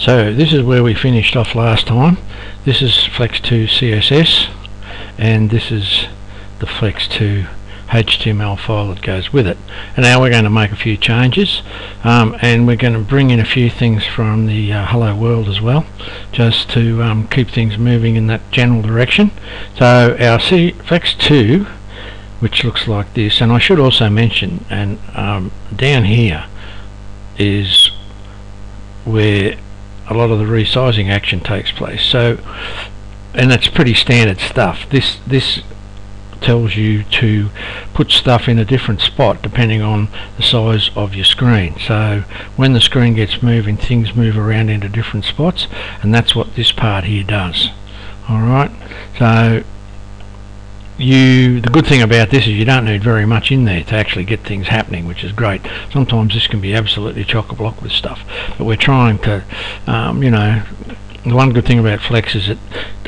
So this is where we finished off last time. This is Flex2 CSS, and this is the Flex2 HTML file that goes with it. And now we're going to make a few changes, and we're going to bring in a few things from the Hello World as well, just to keep things moving in that general direction. So our Flex2, which looks like this, and I should also mention, and down here is where a lot of the resizing action takes place. So, and that's pretty standard stuff. This tells you to put stuff in a different spot depending on the size of your screen. So when the screen gets moving, things move around into different spots, and that's what this part here does. Alright, so the good thing about this is you don't need very much in there to actually get things happening, which is great. Sometimes this can be absolutely chock-a-block with stuff, but we're trying to, you know, the one good thing about Flex is it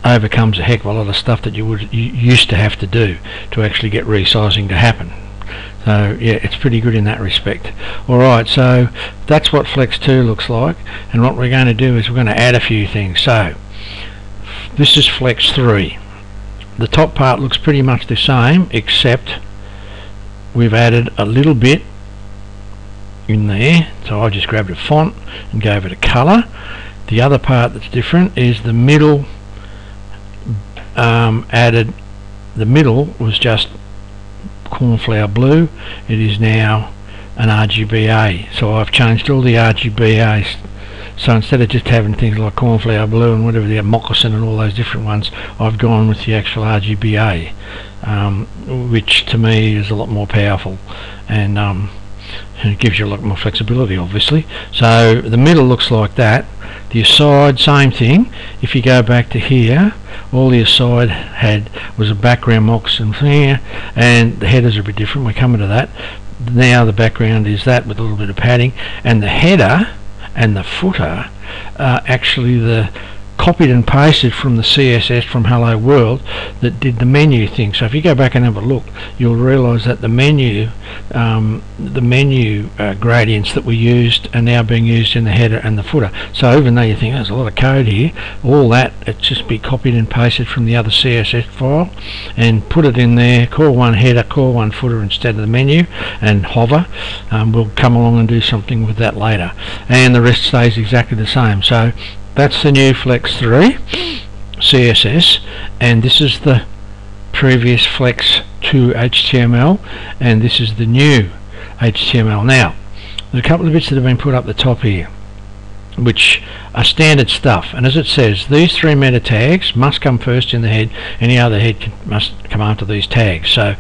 overcomes a heck of a lot of stuff that you used to have to do to actually get resizing to happen. So yeah, it's pretty good in that respect. Alright, so that's what Flex2 looks like, and what we're going to do is we're going to add a few things. So this is Flex3. The top part looks pretty much the same, except we've added a little bit in there. So I just grabbed a font and gave it a colour. The other part that's different is the middle. The middle was just cornflower blue. It is now an RGBA. So I've changed all the RGBAs. So instead of just having things like cornflower blue and whatever, the moccasin and all those different ones, I've gone with the actual RGBA, which to me is a lot more powerful, and it gives you a lot more flexibility, obviously. So the middle looks like that. The side, same thing. If you go back to here, all the side had was a background moccasin here, and the headers are a bit different. We're coming to that. Now the background is that with a little bit of padding, and the header and the footer are actually the copied and pasted from the CSS from Hello World that did the menu thing. So if you go back and have a look, you'll realise that the menu gradients that we used are now being used in the header and the footer. So even though you think there's a lot of code here, all that, it's just be copied and pasted from the other CSS file and put it in there, call one header, call one footer instead of the menu, and hover. We'll come along and do something with that later, and the rest stays exactly the same. So that's the new Flex3 CSS, and this is the previous Flex2 HTML, and this is the new HTML. Now there's a couple of bits that have been put up the top here which are standard stuff, and as it says, these three meta tags must come first in the head, any other head must come after these tags. So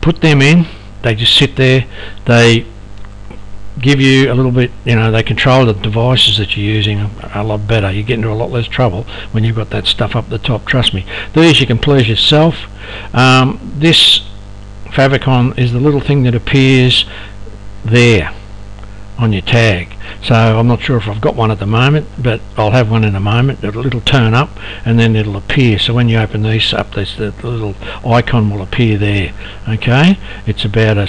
put them in, they just sit there, they give you a little bit, you know, they control the devices that you're using a lot better. You get into a lot less trouble when you've got that stuff up the top, trust me. These you can please yourself. This favicon is the little thing that appears there on your tag. So I'm not sure if I've got one at the moment, but I'll have one in a moment. It'll turn up and then it'll appear. So when you open these up, the little icon will appear there. Okay, it's about a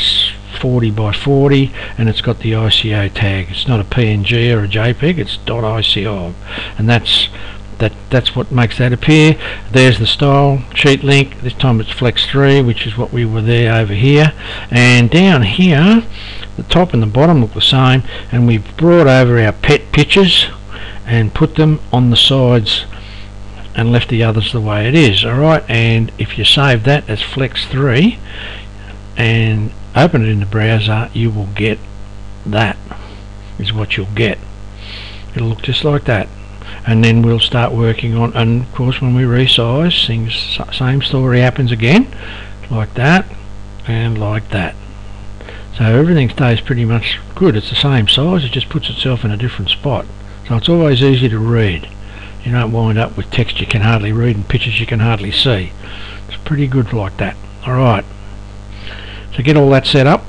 40 by 40, and it's got the ICO tag. It's not a PNG or a JPEG, it's .ICO, and that's what makes that appear. There's the style sheet link. This time it's Flex3, which is what we were there over here, and down here the top and the bottom look the same, and we've brought over our pet pictures and put them on the sides and left the others the way it is. Alright, and if you save that as Flex3 and open it in the browser, you will get that is what you'll get. It'll look just like that, and then we'll start working on, and of course when we resize things, same story happens again, like that and like that. So everything stays pretty much good. It's the same size, it just puts itself in a different spot, so it's always easy to read. You don't wind up with text you can hardly read and pictures you can hardly see. It's pretty good like that. Alright, so get all that set up.